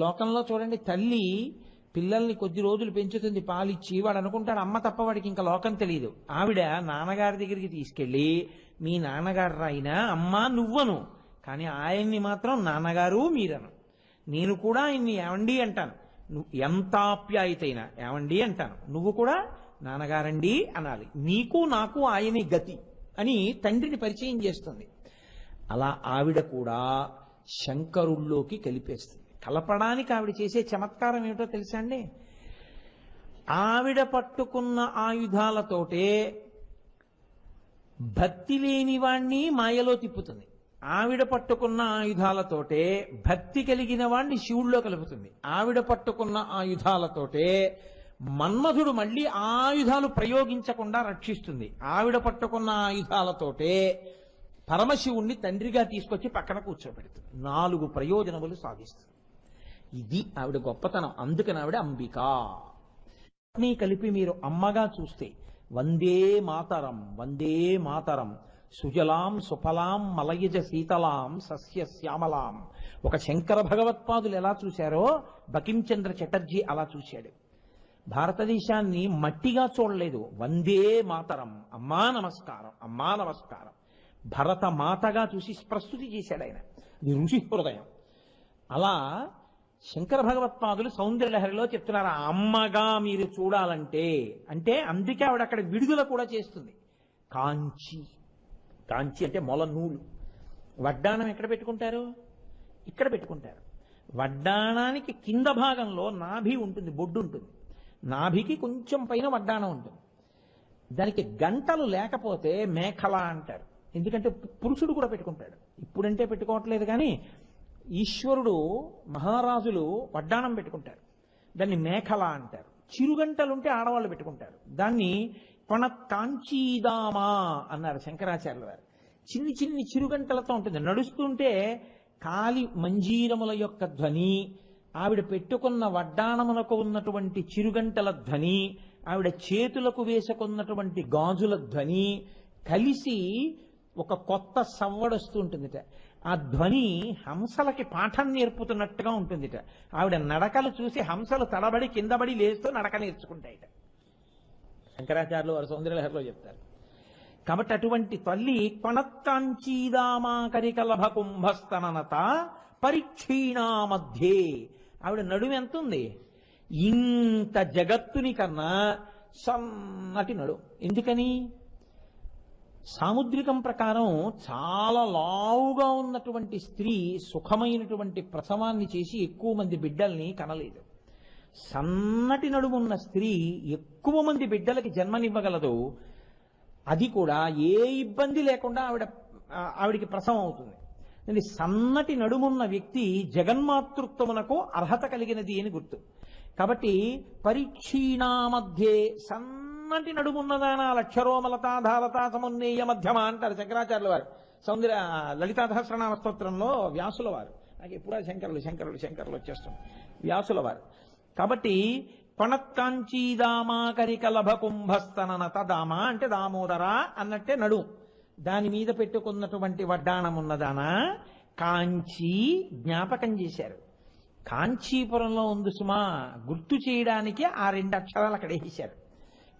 లోకంలో చూడండి, తల్లి పిల్లల్ని కొద్ది రోజులు పెంచుతుంది, పాలిచ్చి, వాడు అనుకుంటాడు అమ్మ తప్ప వాడికి ఇంకా లోకం తెలియదు. ఆవిడ నాన్నగారి దగ్గరికి తీసుకెళ్ళి, మీ నాన్నగారు రాయినా అమ్మా నువ్వను, కానీ ఆయన్ని మాత్రం నాన్నగారు మీరను. నేను కూడా ఆయన్ని ఏమండి అంటాను, నువ్వు ఎంత ఆప్యాయతైనా ఏమండి అంటాను, నువ్వు కూడా నాన్నగారండి అనాలి, నీకు నాకు ఆయనే గతి అని తండ్రిని పరిచయం చేస్తుంది. అలా ఆవిడ కూడా శంకరుల్లోకి కలిపేస్తుంది. కలపడానికి ఆవిడ చేసే చమత్కారం ఏమిటో తెలుసా అండి? ఆవిడ పట్టుకున్న ఆయుధాలతోటే భక్తి లేని వాణ్ణి మాయలో తిప్పుతుంది. ఆవిడ పట్టుకున్న ఆయుధాలతోటే భక్తి కలిగిన వాణ్ణి శివుల్లో కలుపుతుంది. ఆవిడ పట్టుకున్న ఆయుధాలతోటే మన్మధుడు మళ్ళీ ఆయుధాలు ప్రయోగించకుండా రక్షిస్తుంది. ఆవిడ పట్టుకున్న ఆయుధాలతోటే పరమశివుణ్ణి తండ్రిగా తీసుకొచ్చి పక్కన కూర్చోబెడుతుంది. 4 ప్రయోజనములు సాధిస్తుంది. ఇది ఆవిడ గొప్పతనం. అందుకని ఆవిడ అంబికా. కలిపి మీరు అమ్మగా చూస్తే వందే మాతరం, వందే మాతరం, సుజలాం సుఫలాం మలయజ శీతలాం సస్య శ్యామలాం. ఒక శంకర భగవత్పాదులు ఎలా చూశారో బకించంద్ర చటర్జీ అలా చూశాడు. భారతదేశాన్ని మట్టిగా చూడలేదు. వందే మాతరం, అమ్మా నమస్కారం, అమ్మా నమస్కారం, భరత మాతగా చూసి ప్రస్తుతి చేశాడు ఆయన. ఇది ఋషి హృదయం. అలా శంకర భగవత్పాదులు సౌందర్యలహరిలో చెప్తున్నారు, అమ్మగా మీరు చూడాలంటే అంటే. అందుకే ఆవిడ అక్కడ విడుదల కూడా చేస్తుంది. కాంచి, కాంచి అంటే మొల నూలు. వడ్డాణం ఎక్కడ పెట్టుకుంటారు? ఇక్కడ పెట్టుకుంటారు. వడ్డాణానికి కింద భాగంలో నాభి ఉంటుంది, బొడ్డు ఉంటుంది. నాభికి కొంచెం పైన వడ్డాణం ఉంటుంది. దానికి గంటలు లేకపోతే మేఖల అంటారు. ఎందుకంటే పురుషుడు కూడా పెట్టుకుంటాడు. ఇప్పుడంటే పెట్టుకోవట్లేదు, కానీ ఈశ్వరుడు మహారాజులు వడ్డాణం పెట్టుకుంటారు. దాన్ని మేఖల అంటారు. చిరుగంటలుంటే ఆడవాళ్ళు పెట్టుకుంటారు. దాన్ని కొన కాంచీదామా అన్నారు శంకరాచార్యుల వారు. చిన్ని చిన్ని చిరుగంటలతో ఉంటుంది. నడుస్తుంటే కాలి మంజీరముల యొక్క ధ్వని, ఆవిడ పెట్టుకున్న వడ్డాణములకు ఉన్నటువంటి చిరుగంటల ధ్వని, ఆవిడ చేతులకు వేసుకున్నటువంటి గాజుల ధ్వని కలిసి ఒక కొత్త సవ్వడొస్తూ ఉంటుందిట. ఆ ధ్వని హంసలకి పాఠం నేర్పుతున్నట్టుగా ఉంటుందిట. ఆవిడ నడకలు చూసి హంసలు తడబడి కిందబడి లేస్తూ నడక నేర్చుకుంటాయిట. శంకరాచార్యులు వారు సౌందర్యలహరిలో చెప్తారు. కాబట్టి అటువంటి తల్లి కొణత్కాంచీదామా కరికలభ కుంభస్తననత పరిక్షీణా మధ్యే. ఆవిడ నడుము ఎంత ఉంది? ఇంత జగత్తుని కన్నా సన్నటి నడుము. ఎందుకని? సాముద్రికం ప్రకారం చాలా లావుగా ఉన్నటువంటి స్త్రీ సుఖమైనటువంటి ప్రసవాన్ని చేసి ఎక్కువ మంది బిడ్డల్ని కనలేదు. సన్నటి నడుమున్న స్త్రీ ఎక్కువ మంది బిడ్డలకి జన్మనివ్వగలదు. అది కూడా ఏ ఇబ్బంది లేకుండా ఆవిడికి ప్రసవం అవుతుంది. సన్నటి నడుమున్న వ్యక్తి జగన్మాతృత్వమునకు అర్హత కలిగినది అని గుర్తు. కాబట్టి పరీక్షీణా మధ్యే సన్నటి నడుమున్నదాన లక్షరోమలతాధారతా సమున్నేయ మధ్యమ అంటారు శంకరాచార్యుల వారు. లలితా సహస్రనామ స్తోత్రంలో వ్యాసుల వారు. నాకు ఎప్పుడా శంకరులు వచ్చేస్తాం వ్యాసుల వారు. కాబట్టి కొణత్కాంచీదామా కరికలభ కుంభస్తననత. దామ అంటే దామోదర అన్నట్టే నడుము. దాని మీద పెట్టుకున్నటువంటి వడ్డాణమున్నదానా కాంచీ జ్ఞాపకం చేశారు. కాంచీపురంలో ఉంది సుమా, గుర్తు చేయడానికి ఆ 2 అక్షరాలు అక్కడ వేశారు.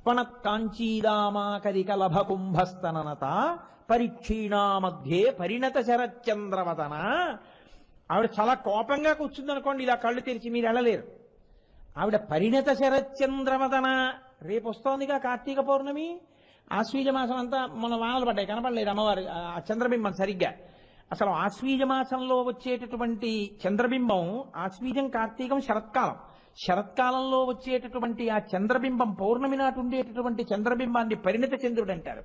కొణత్కాంచీదామా కరికలభ కుంభస్తననత పరిక్షీణా మధ్యే పరిణత శరచంద్రవదన. ఆవిడ చాలా కోపంగా కూర్చుందనుకోండి, ఇలా కళ్ళు తెరిచి మీరు వెళ్ళలేరు. ఆవిడ పరిణత శరచంద్రవదన. రేపు వస్తోందిగా కార్తీక పౌర్ణమి. ఆశ్వీజ మాసం అంతా మన వానలు పడ్డాయి, కనపడలేదు అమ్మవారు ఆ చంద్రబింబం సరిగ్గా. అసలు ఆశ్వీజ మాసంలో వచ్చేటటువంటి చంద్రబింబం, ఆశ్వీజం కార్తీకం శరత్కాలం, శరత్కాలంలో వచ్చేటటువంటి ఆ చంద్రబింబం పౌర్ణమి నాటి ఉండేటటువంటి చంద్రబింబాన్ని పరిణత చంద్రుడు అంటారు.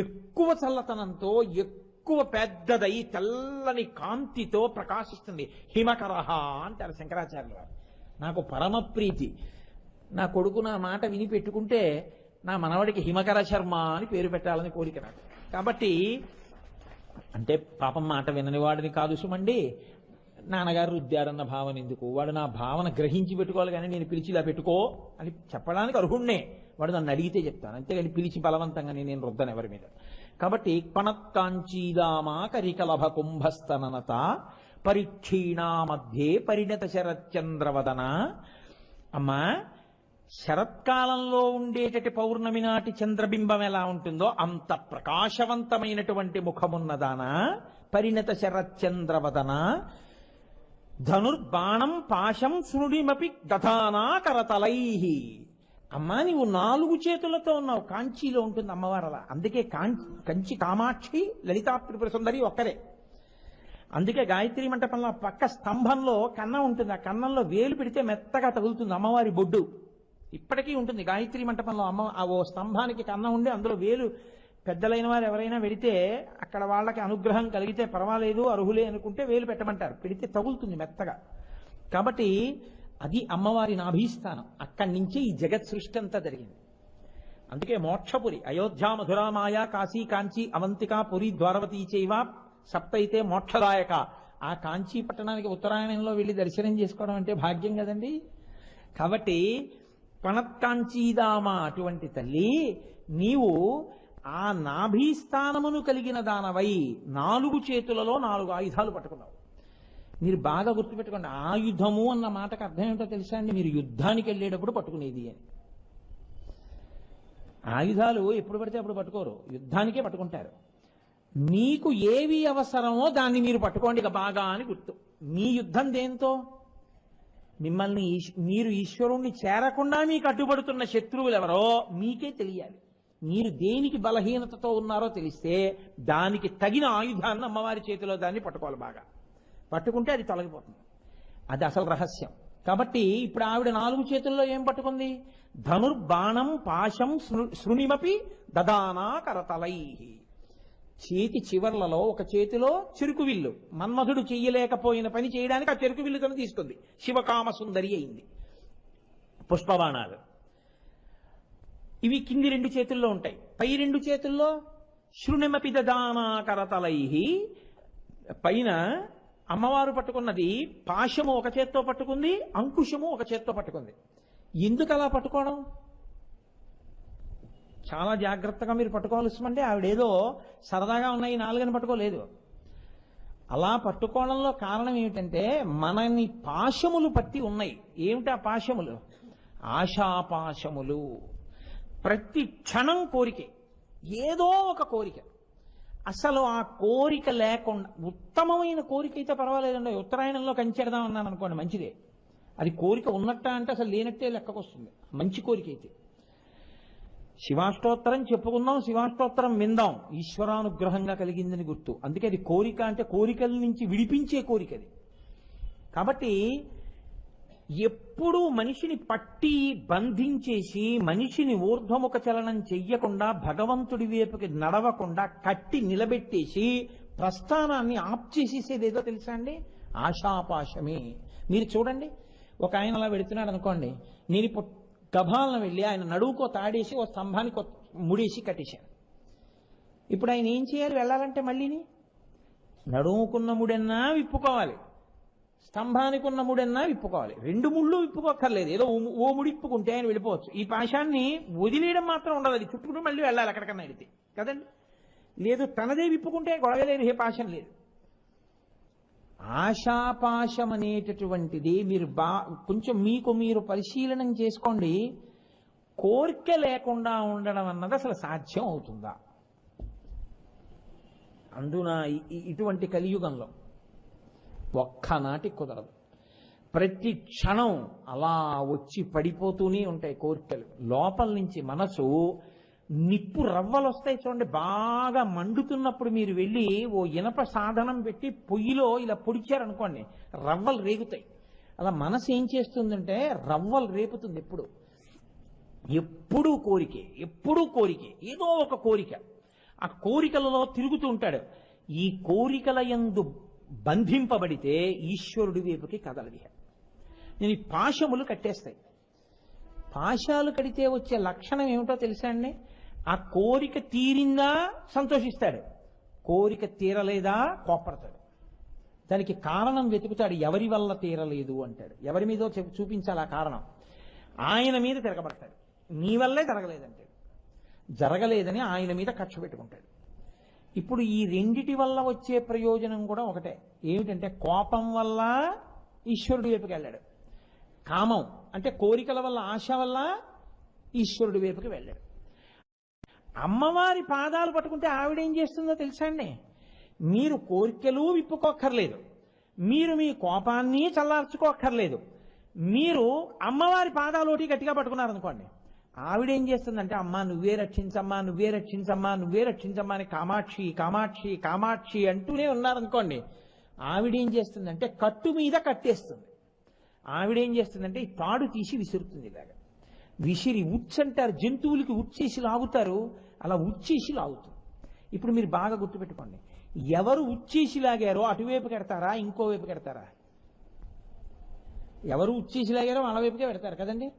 ఎక్కువ చల్లతనంతో ఎక్కువ పెద్దదై తెల్లని కాంతితో ప్రకాశిస్తుంది. హిమకరహ అంటారు శంకరాచార్యుల వారు. నాకు పరమ ప్రీతి. నా కొడుకు నా మాట విని పెట్టుకుంటే నా మనవడికి హిమకర శర్మ అని పేరు పెట్టాలని కోరిక నాకు. కాబట్టి అంటే పాపం మాట వినని వాడిని కాదు సుమండి, నాన్నగారు రుద్దారన్న భావన ఎందుకు? వాడు నా భావన గ్రహించి పెట్టుకోవాలి, కానీ నేను పిలిచి ఇలా పెట్టుకో అని చెప్పడానికి అర్హుణ్ణే. వాడు నన్ను అడిగితే చెప్తాను, అంతేగాని పిలిచి బలవంతంగా నేను రుద్దను ఎవరి మీద. కాబట్టి కొణత్కాంచీదామా కరికలభ కుంభస్తననత పరిక్షీణా మధ్యే పరిణత శరత్చంద్రవదన. అమ్మా, శరత్కాలంలో ఉండేటటి పౌర్ణమి నాటి చంద్రబింబం ఎలా ఉంటుందో అంత ప్రకాశవంతమైనటువంటి ముఖమున్నదానా, పరిణత శరత్చంద్రవదన. ధనుర్బాణం పాశం శృణిమపి దధానా కరతలై. అమ్మా, నీవు 4 చేతులతో ఉన్నావు. కాంచీలో ఉంటుంది అమ్మవారు అలా. అందుకే కంచి కామాక్షి లలితా త్రిపుర సుందరి ఒక్కరే. అందుకే గాయత్రి మంటపంలో పక్క స్తంభంలో కన్నం ఉంటుంది. ఆ కన్నంలో వేలు పెడితే మెత్తగా తగులుతుంది అమ్మవారి బొడ్డు. ఇప్పటికీ ఉంటుంది గాయత్రి మంటపంలో. ఓ స్తంభానికి కన్నం ఉండి అందులో వేలు, పెద్దలైన వారు ఎవరైనా వెడితే అక్కడ వాళ్ళకి అనుగ్రహం కలిగితే పర్వాలేదు, అర్హులే అనుకుంటే వేలు పెట్టమంటారు. పెడితే తగులుతుంది మెత్తగా. కాబట్టి అది అమ్మవారి నాభీస్థానం. అక్కడి నుంచి ఈ జగత్ సృష్టి అంతా జరిగింది. అందుకే మోక్షపురి అయోధ్య మధురా మాయా కాశీ కాంచీ అవంతిక పురి ద్వారవతీ చైవ సప్తైతే మోక్షదాయక. ఆ కాంచీ పట్టణానికి ఉత్తరాయణంలో వెళ్ళి దర్శనం చేసుకోవడం అంటే భాగ్యం కదండి. కాబట్టి పణత్కాంచీదామ అటువంటి తల్లి, నీవు ఆ నాభీస్థానమును కలిగిన దానవై 4 చేతులలో 4 ఆయుధాలు పట్టుకున్నావు. మీరు బాగా గుర్తుపెట్టుకోండి, ఆయుధము అన్న మాటకు అర్థం ఏమిటో తెలుసా అండి? మీరు యుద్ధానికి వెళ్ళేటప్పుడు పట్టుకునేది అని. ఆయుధాలు ఎప్పుడు పడితే అప్పుడు పట్టుకోరు, యుద్ధానికే పట్టుకుంటారు. మీకు ఏవి అవసరమో దాన్ని మీరు పట్టుకోండి ఇక బాగా అని గుర్తు. మీ యుద్ధం దేంతో? మిమ్మల్ని మీరు ఈశ్వరుణ్ణి చేరకుండా మీకు అడ్డుపడుతున్న శత్రువులు ఎవరో మీకే తెలియాలి. మీరు దేనికి బలహీనతతో ఉన్నారో తెలిస్తే దానికి తగిన ఆయుధాన్ని అమ్మవారి చేతిలో దాన్ని పట్టుకోవాలి. బాగా పట్టుకుంటే అది తొలగిపోతుంది. అది అసలు రహస్యం. కాబట్టి ఇప్పుడు ఆవిడ 4 చేతుల్లో ఏం పట్టుకుంది? ధనుర్బాణం పాశం శృణిమపి దదానా కరతలై. చేతి చివర్లలో ఒక చేతిలో చెరుకు విల్లు, మన్మధుడు చెయ్యలేకపోయిన పని చేయడానికి ఆ చెరుకు విల్లుతోనే తీసుకుంది. శివకామ సుందరి అయింది. పుష్పబాణాలు ఇవి కింది 2 చేతుల్లో ఉంటాయి. పై 2 చేతుల్లో శృణిమపి దదానా కరతలై. పైన అమ్మవారు పట్టుకున్నది పాశము ఒక చేత్తో పట్టుకుంది, అంకుశము ఒక చేత్తో పట్టుకుంది. ఎందుకు అలా పట్టుకోవడం? చాలా జాగ్రత్తగా మీరు పట్టుకోవాల్సిందంటే ఆవిడేదో సరదాగా ఉన్నాయి 4 పట్టుకోలేదు. అలా పట్టుకోవడంలో కారణం ఏమిటంటే మనని పాశములు పట్టి ఉన్నాయి. ఏమిటి ఆ పాశములు? ఆశాపాశములు. ప్రతి క్షణం కోరికే, ఏదో ఒక కోరిక. అసలు ఆ కోరిక లేకుండా ఉత్తమమైన కోరిక అయితే పర్వాలేదండి. ఉత్తరాయణంలో కంచెడదాం అన్నాను అనుకోండి, మంచిదే. అది కోరిక ఉన్నట్ట అంటే అసలు లేనట్టే లెక్కకొస్తుంది. మంచి కోరిక అయితే శివాష్టోత్తరం చెప్పుకుందాం, శివాష్టోత్తరం విందాం, ఈశ్వరానుగ్రహంగా కలిగిందని గుర్తు. అందుకే అది కోరిక అంటే కోరికల నుంచి విడిపించే కోరిక అది. కాబట్టి ఎప్పుడూ మనిషిని పట్టి బంధించేసి మనిషిని ఊర్ధ్వముఖ చలనం చెయ్యకుండా భగవంతుడి వైపుకి నడవకుండా కట్టి నిలబెట్టేసి ప్రస్థానాన్ని ఆప్ చేసేసేదేదో తెలుసా అండి? ఆశాపాశమే. మీరు చూడండి, ఒక ఆయన అలా వెళుతున్నాడు అనుకోండి, నేను ఇప్పుడు గభాలను వెళ్ళి ఆయన నడువుకో తాడేసి ఓ స్తంభానికి ముడేసి కట్టేశాను. ఇప్పుడు ఆయన ఏం చేయాలి? వెళ్ళాలంటే మళ్ళీని నడుముకున్న ముడెన్నా విప్పుకోవాలి, స్తంభానికి ఉన్న ముడెన్నా విప్పుకోవాలి. 2 ముళ్ళు విప్పుకోక్కర్లేదు, ఏదో ఓ ముడి విప్పుకుంటే ఆయన వెళ్ళిపోవచ్చు. ఈ పాశాన్ని వదిలేయడం మాత్రం ఉండదు, అది చుట్టుకుంటూ మళ్ళీ వెళ్ళాలి ఎక్కడికన్నా వెళితే కదండి. లేదు తనదే విప్పుకుంటే గొడవ లేదు, ఏ పాశం లేదు. ఆశాపాశం అనేటటువంటిది మీరు కొంచెం మీకు మీరు పరిశీలనం చేసుకోండి. కోరిక లేకుండా ఉండడం అన్నది అసలు సాధ్యం అవుతుందా? అందున ఇటువంటి కలియుగంలో ఒక్కనాటి కుదరదు. ప్రతి క్షణం అలా వచ్చి పడిపోతూనే ఉంటాయి కోరికలు. లోపల నుంచి మనసు నిప్పు రవ్వలు వస్తాయి చూడండి, బాగా మండుతున్నప్పుడు మీరు వెళ్ళి ఓ ఇనప సాధనం పెట్టి పొయ్యిలో ఇలా పొడిచారనుకోండి, రవ్వలు రేగుతాయి. అలా మనసు ఏం చేస్తుందంటే రవ్వలు రేపుతుంది. ఎప్పుడూ కోరికే, ఎప్పుడూ కోరికే, ఏదో ఒక కోరిక. ఆ కోరికలలో తిరుగుతూ ఉంటాడు. ఈ కోరికల యందు బంధింపబడితే ఈశ్వరుడి వైపుకి కదలది. నేను ఈ పాశములు కట్టేస్తాయి. పాశాలు కడితే వచ్చే లక్షణం ఏమిటో తెలుసా అండి? ఆ కోరిక తీరిందా సంతోషిస్తాడు, కోరిక తీరలేదా కోపడతాడు. దానికి కారణం వెతుకుతాడు. ఎవరి వల్ల తీరలేదు అంటాడు, ఎవరి మీదో చూపించాలి ఆ కారణం. ఆయన మీద తిరగబడతాడు. నీ వల్లే జరగలేదంటాడు, జరగలేదని ఆయన మీద కక్ష పెట్టుకుంటాడు. ఇప్పుడు ఈ రెండిటి వల్ల వచ్చే ప్రయోజనం కూడా ఒకటే. ఏమిటంటే కోపం వల్ల ఈశ్వరుడి వైపుకి వెళ్ళాడు, కామం అంటే కోరికల వల్ల ఆశ వల్ల ఈశ్వరుడి వైపుకి వెళ్ళాడు. అమ్మవారి పాదాలు పట్టుకుంటే ఆవిడేం చేస్తుందో తెలుసా అండి? మీరు కోరికలు విప్పుకోక్కర్లేదు, మీరు మీ కోపాన్ని చల్లార్చుకోక్కర్లేదు, మీరు అమ్మవారి పాదాలు ఒకటి గట్టిగా పట్టుకున్నారనుకోండి, ఆవిడేం చేస్తుందంటే అమ్మా నువ్వే రక్షించమ్మా, నువ్వే రక్షించమ్మా, నువ్వే రక్షించమ్మా అని కామాక్షి కామాక్షి కామాక్షి అంటూనే ఉన్నారనుకోండి, ఆవిడేం చేస్తుందంటే కట్టు మీద కట్టేస్తుంది. ఆవిడేం చేస్తుందంటే ఈ తాడు తీసి విసురుతుంది. ఇలాగా విసిరి ఉచ్చంటారు, జంతువులకి ఉచ్చేసి లాగుతారు, అలా ఉచ్చేసి లాగుతుంది. ఇప్పుడు మీరు బాగా గుర్తుపెట్టుకోండి, ఎవరు ఉచ్చేసి లాగారో అటువైపు కడతారా ఇంకోవైపు కడతారా? ఎవరు ఉచ్చేసి లాగారో వాళ్ళ వైపుకే పెడతారు కదండి.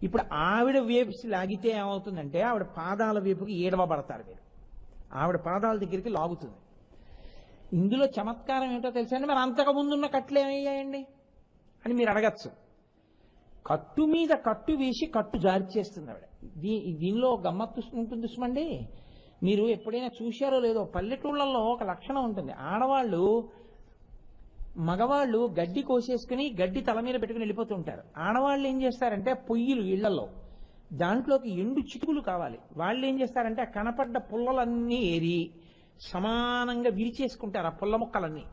ఇప్పుడు ఆవిడ వైపు లాగితే ఏమవుతుందంటే ఆవిడ పాదాల వైపుకి ఏడవబడతారు మీరు, ఆవిడ పాదాల దగ్గరికి లాగుతుంది. ఇందులో చమత్కారం ఏంటో తెలుసా అండి? మరి అంతకు ముందున్న కట్లు ఏమయ్యాయండి అని మీరు అడగచ్చు. కట్టు మీద కట్టు వేసి కట్టు జారి చేస్తుంది ఆవిడ. దీనిలో గమ్మత్తు ఉంటుంది చూసమండి. మీరు ఎప్పుడైనా చూశారో లేదో, పల్లెటూళ్ళల్లో ఒక లక్షణం ఉంటుంది. ఆడవాళ్ళు మగవాళ్ళు గడ్డి కోసేసుకుని గడ్డి తల మీద పెట్టుకుని వెళ్ళిపోతుంటారు. ఆడవాళ్ళు ఏం చేస్తారంటే పొయ్యిలు ఇళ్లలో దాంట్లోకి ఎండు చిటుకులు కావాలి. వాళ్ళు ఏం చేస్తారంటే ఆ కనపడ్డ పుల్లలన్నీ ఏరి సమానంగా విరిచేసుకుంటారు. ఆ పుల్ల ముక్కలన్నీ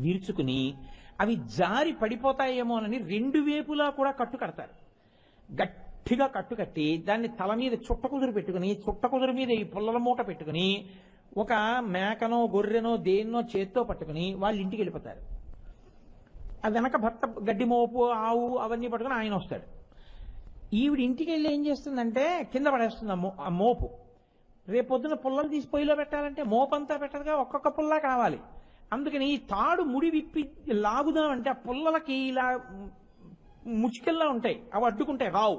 విరుచుకుని అవి జారి పడిపోతాయేమోనని రెండు వైపులా కూడా కట్టు కడతారు. గట్టిగా కట్టు కట్టి దాన్ని తల మీద చుట్టకుదురు పెట్టుకుని, చుట్టకుదురు మీద ఈ పుల్లల మూట పెట్టుకుని ఒక మేకనో గొర్రెనో దేన్నో చేత్తో పట్టుకుని వాళ్ళ ఇంటికి వెళ్ళిపోతారు. ఆ వెనక భర్త గడ్డి మోపు ఆవు అవన్నీ పట్టుకుని ఆయన వస్తాడు. ఈవిడ ఇంటికి వెళ్ళి ఏం చేస్తుందంటే కింద పడేస్తుంది ఆ మోపు. రేపొద్దున పుల్లలు తీసి పొయ్యిలో పెట్టాలంటే మోపంతా పెట్టదుగా, ఒక్కొక్క పుల్ల కావాలి. అందుకని ఈ తాడు ముడి విప్పి లాగుదామంటే ఆ పుల్లలకి ఇలా ముచ్చుకెల్లా ఉంటాయి, అవి అడ్డుకుంటాయి, రావు.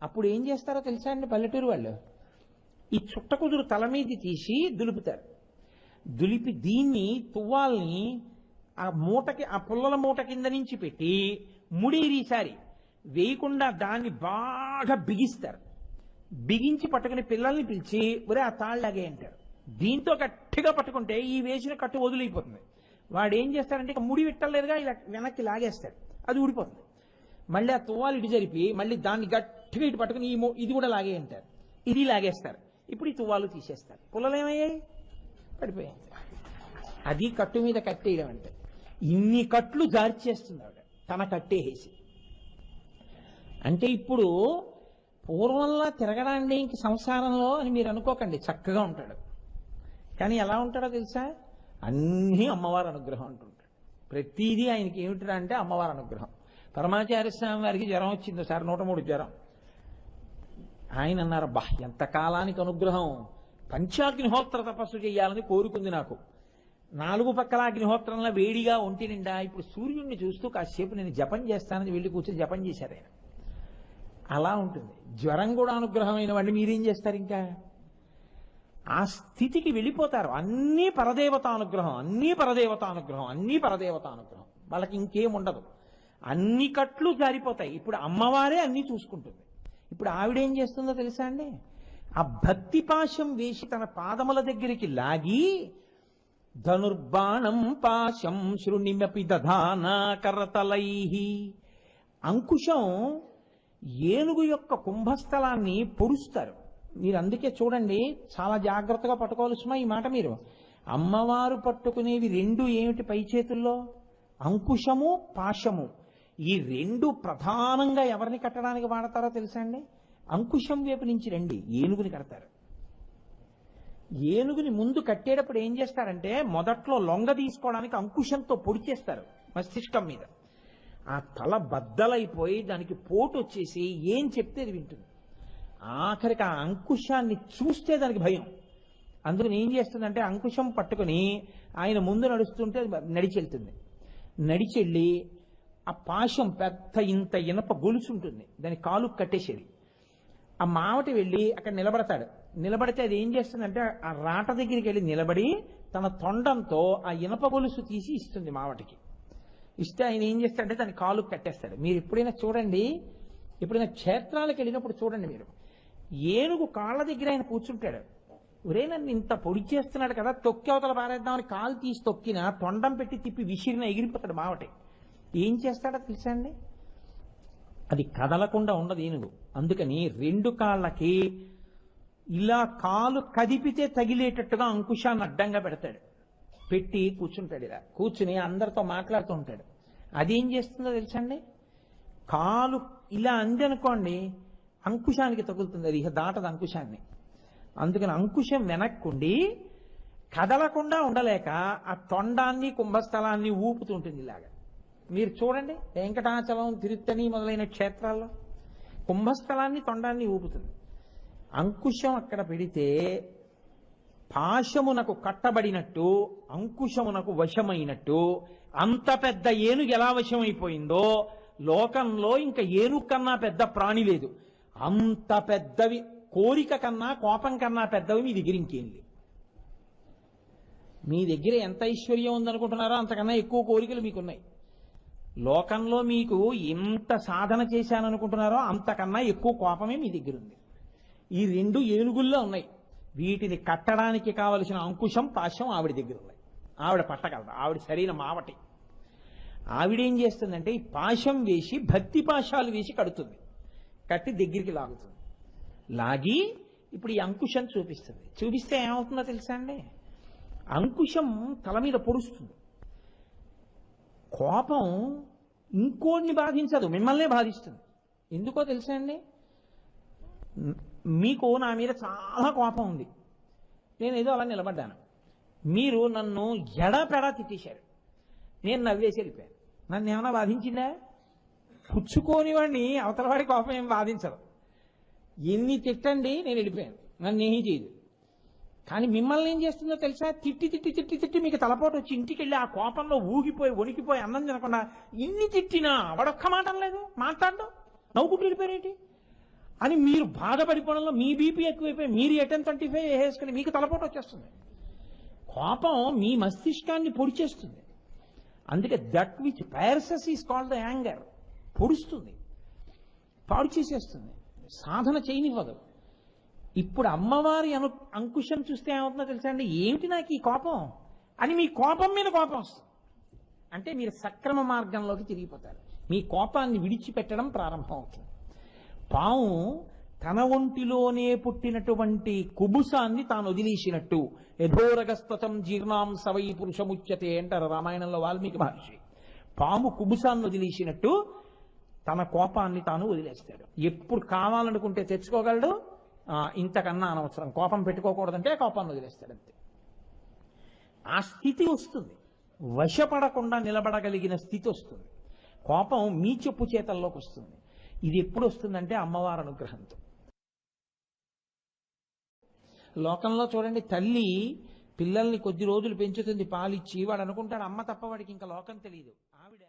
అప్పుడు ఏం చేస్తారో తెలుసా అండి పల్లెటూరు వాళ్ళు? ఈ చుట్టకుదురు తల మీద తీసి దులుపుతారు. దులిపి దీన్ని తువ్వాల్ని ఆ మూటకి, ఆ పుల్లల మూట కింద నుంచి పెట్టి ముడిరీసారి వేయకుండా దాన్ని బాగా బిగిస్తారు. బిగించి పట్టుకుని పిల్లల్ని పిలిచి ఒరే ఆ తాళ్ళలాగే అంటారు. దీంతో గట్టిగా పట్టుకుంటే ఈ వేసిన కట్టు వదిలిపోతుంది. వాడు ఏం చేస్తారంటే ఇక ముడి విట్టలేదుగా ఇలా వెనక్కి లాగేస్తాడు, అది ఊడిపోతుంది. మళ్ళీ ఆ తువ్వాలు ఇటు జరిపి మళ్ళీ దాన్ని గట్టిగా ఇటు పట్టుకుని ఇది కూడా లాగే అంటారు, ఇది లాగేస్తారు. ఇప్పుడు ఈ తువ్వాలు తీసేస్తారు, పుల్లలు ఏమయ్యాయి? పడిపోయాయి. అది కట్టు మీద కట్టేయడం అంటే. ఇన్ని కట్లు జారి చేస్తుంది ఆవిడ తన కట్టేసి. అంటే ఇప్పుడు పూర్వంలా తిరగడాన్ని ఇంక సంసారంలో అని మీరు అనుకోకండి, చక్కగా ఉంటాడు. కానీ ఎలా ఉంటాడో తెలుసా? అన్నీ అమ్మవారి అనుగ్రహం అంటుంటాడు. ప్రతిదీ ఆయనకి ఏమిటా అంటే అమ్మవారి అనుగ్రహం. పరమాచార్య స్వామి వారికి జ్వరం వచ్చింది సార్, 103 జ్వరం. ఆయన అన్నారు, బా ఎంత కాలానికి అనుగ్రహం, పంచాగ్నిహోత్ర తపస్సు చేయాలని కోరుకుంది నాకు. 4 పక్కల అగ్నిహోత్రంలో వేడిగా ఒంటి నిండా ఇప్పుడు సూర్యుడిని చూస్తూ కాసేపు నేను జపం చేస్తానని వెళ్ళి కూర్చొని జపం చేశారు ఆయన. అలా ఉంటుంది. జ్వరం కూడా అనుగ్రహమైన వాడిని మీరేం చేస్తారు? ఇంకా ఆ స్థితికి వెళ్ళిపోతారు. అన్నీ పరదేవతానుగ్రహం, అన్నీ పరదేవతానుగ్రహం, అన్నీ పరదేవతానుగ్రహం. వాళ్ళకి ఇంకేం ఉండదు. అన్ని కట్లు జారిపోతాయి. ఇప్పుడు అమ్మవారే అన్నీ చూసుకుంటుంది. ఇప్పుడు ఆవిడేం చేస్తుందో తెలుసా అండి? ఆ భక్తి పాశం వేసి తన పాదముల దగ్గరికి లాగి ధనుర్బాణం పాశం శృణిమపి దధానా కరతలైహి. అంకుశం ఏనుగు యొక్క కుంభస్థలాన్ని పొడుస్తారు. మీరు అందుకే చూడండి, చాలా జాగ్రత్తగా పట్టుకోవాల్సిన ఈ మాట. మీరు అమ్మవారు పట్టుకునేవి రెండు ఏమిటి పై చేతుల్లో? అంకుశము పాశము. ఈ రెండు ప్రధానంగా ఎవరిని కట్టడానికి వాడతారో తెలుసా అండి? అంకుశం వైపు నుంచి రండి, ఏనుగుని కడతారు. ఏనుగుని ముందు కట్టేటప్పుడు ఏం చేస్తారంటే మొదట్లో లొంగ తీసుకోవడానికి అంకుశంతో పొడి చేస్తారు మస్తిష్కం మీద. ఆ తల బద్దలైపోయి దానికి పోటు వచ్చేసి ఏం చెప్తే అది వింటుంది. ఆఖరికి ఆ అంకుశాన్ని చూస్తే దానికి భయం. అందుకని ఏం చేస్తుందంటే అంకుశం పట్టుకుని ఆయన ముందు నడుస్తుంటే నడిచెళ్తుంది. నడిచెళ్ళి ఆ పాశం పెద్ద ఇంత ఇనప గొలుసు ఉంటుంది, దాని కాలు కట్టేసేది. ఆ మావటి వెళ్ళి అక్కడ నిలబడతాడు. నిలబడితే అది ఏం చేస్తుందంటే ఆ రాట దగ్గరికి వెళ్ళి నిలబడి తన తొండంతో ఆ ఇనప గొలుసు తీసి ఇస్తుంది మావటికి. ఇస్తే ఆయన ఏం చేస్తాడంటే దాని కాలు కట్టేస్తాడు. మీరు ఎప్పుడైనా చూడండి, ఎప్పుడైనా క్షేత్రాలకు వెళ్ళినప్పుడు చూడండి మీరు, ఏనుగు కాళ్ళ దగ్గర ఆయన కూర్చుంటాడు. ఒరే నన్ను ఇంత పొడి చేస్తున్నాడు కదా, తొక్కి అవతల పారేద్దామని కాలు తీసి తొక్కిన, తొండం పెట్టి తిప్పి విసిరిన ఎగిరిపోతాడు మావటి. ఏం చేస్తాడో తెలుసా అండి? అది కదలకుండా ఉండదు ఏనుగు. అందుకని రెండు కాళ్ళకి ఇలా కాలు కదిపితే తగిలేటట్టుగా అంకుశాన్ని అడ్డంగా పెడతాడు. పెట్టి కూర్చుంటాడు. ఇలా కూర్చుని అందరితో మాట్లాడుతూ ఉంటాడు. అదేం చేస్తుందో తెలుసా అండి? కాలు ఇలా అంది అనుకోండి, అంకుశానికి తగులుతుంది. అది ఇక దాటదు అంకుశాన్ని. అందుకని అంకుశం వెనక్కుండి కదలకుండా ఉండలేక ఆ తొండాన్ని కుంభస్థలాన్ని ఊపుతుంటుంది ఇలాగా. మీరు చూడండి వెంకటాచలం, తిరుత్తని మొదలైన క్షేత్రాల్లో కుంభస్థలాన్ని తొండాన్ని ఊపుతుంది. అంకుశం అక్కడ పెడితే పాశమునకు కట్టబడినట్టు అంకుశమునకు వశమైనట్టు అంత పెద్ద ఏనుగు ఎలా వశమైపోయిందో లోకంలో ఇంకా ఏనుగు కన్నా పెద్ద ప్రాణి లేదు. అంత పెద్దవి, కోరిక కన్నా కోపం కన్నా పెద్దవి మీ దగ్గర ఇంకేం లేవు. మీ దగ్గర ఎంత ఐశ్వర్యం ఉందనుకుంటున్నారో అంతకన్నా ఎక్కువ కోరికలు మీకున్నాయి. లోకంలో మీకు ఎంత సాధన చేశాననుకుంటున్నారో అంతకన్నా ఎక్కువ కోపమే మీ దగ్గర ఉంది. ఈ రెండు ఏనుగుల్లో ఉన్నాయి. వీటిని కట్టడానికి కావలసిన అంకుశం, పాశం ఆవిడ దగ్గర ఉన్నాయి. ఆవిడ పట్టగలదు. ఆవిడ సరైన మావటి. ఆవిడేం చేస్తుందంటే ఈ పాశం వేసి భక్తి పాశాలు వేసి కడుతుంది. కట్టి దగ్గరికి లాగుతుంది. లాగి ఇప్పుడు ఈ అంకుశం చూపిస్తుంది. చూపిస్తే ఏమవుతుందో తెలుసా అండి? అంకుశం తల మీద పొడుస్తుంది. కోపం ఇంకోడిని బాధించదు, మిమ్మల్నే బాధిస్తుంది. ఎందుకో తెలుసా అండి? మీకు నా మీద చాలా కోపం ఉంది. నేను ఏదో అలా నిలబడ్డాను. మీరు నన్ను ఎడాపెడా తిట్టేశారు. నేను నవ్వేసి వెళ్ళిపోయాను. నన్ను ఏమైనా బాధించిందా? పుచ్చుకోని వాడిని అవతల వాడి కోపం ఏం బాధించదు. ఎన్ని తిట్టండి, నేను వెళ్ళిపోయాను. నన్ను ఏమీ చేయదు. కానీ మిమ్మల్ని ఏం చేస్తుందో తెలుసా? తిట్టి తిట్టి తిట్టి తిట్టి మీకు తలపోటు వచ్చి ఇంటికి వెళ్ళి ఆ కోపంలో ఊగిపోయి వణికిపోయి అన్నం తినకుండా ఇన్ని తిట్టినా వాడొక్క మాట అనలేదు, మాట్లాడడం, నవ్వుకుంటూ వెళ్ళిపోయారేంటి అని మీరు బాధపడిపోవడంలో మీ బీపీ ఎక్కువైపోయి మీరు ఎటెన్ 25 వేసుకుని మీకు తలపోటు వచ్చేస్తుంది. కోపం మీ మస్తిష్కాన్ని పొడి చేస్తుంది. అందుకే that which pierces is called the anger. పొడుస్తుంది, పాడు చేసేస్తుంది, సాధన చేయనివ్వదు. ఇప్పుడు అమ్మవారి అంకుశం చూస్తే ఏమవుతుందో తెలుసా అండి? ఏమిటి నాకు ఈ కోపం అని మీ కోపం మీద కోపం వస్తుంది. అంటే మీరు సక్రమ మార్గంలోకి తిరిగిపోతారు. మీ కోపాన్ని విడిచిపెట్టడం ప్రారంభం అవుతుంది. పాము తన ఒంటిలోనే పుట్టినటువంటి కుబుసాన్ని తాను వదిలేసినట్టు యథోరగస్తతం జీర్ణాం సవై పురుషముచ్యతే అంటారు రామాయణంలో వాల్మీకి మహర్షి. పాము కుబుసాన్ని వదిలేసినట్టు తన కోపాన్ని తాను వదిలేస్తాడు. ఎప్పుడు కావాలనుకుంటే తెచ్చుకోగలడు, ఇంతకన్నా అనవసరం, కోపం పెట్టుకోకూడదంటే కోపాన్ని వదిలేస్తాడు అంతే. ఆ స్థితి వస్తుంది. వశపడకుండా నిలబడగలిగిన స్థితి వస్తుంది. కోపం మీ చెప్పు చేతల్లోకి వస్తుంది. ఇది ఎప్పుడు వస్తుందంటే అమ్మవారి అనుగ్రహంతో. లోకంలో చూడండి, తల్లి పిల్లల్ని కొద్ది రోజులు పెంచుతుంది పాలిచ్చి. వాడు అనుకుంటాడు అమ్మ తప్ప వాడికి ఇంకా లోకం తెలియదు. ఆవిడ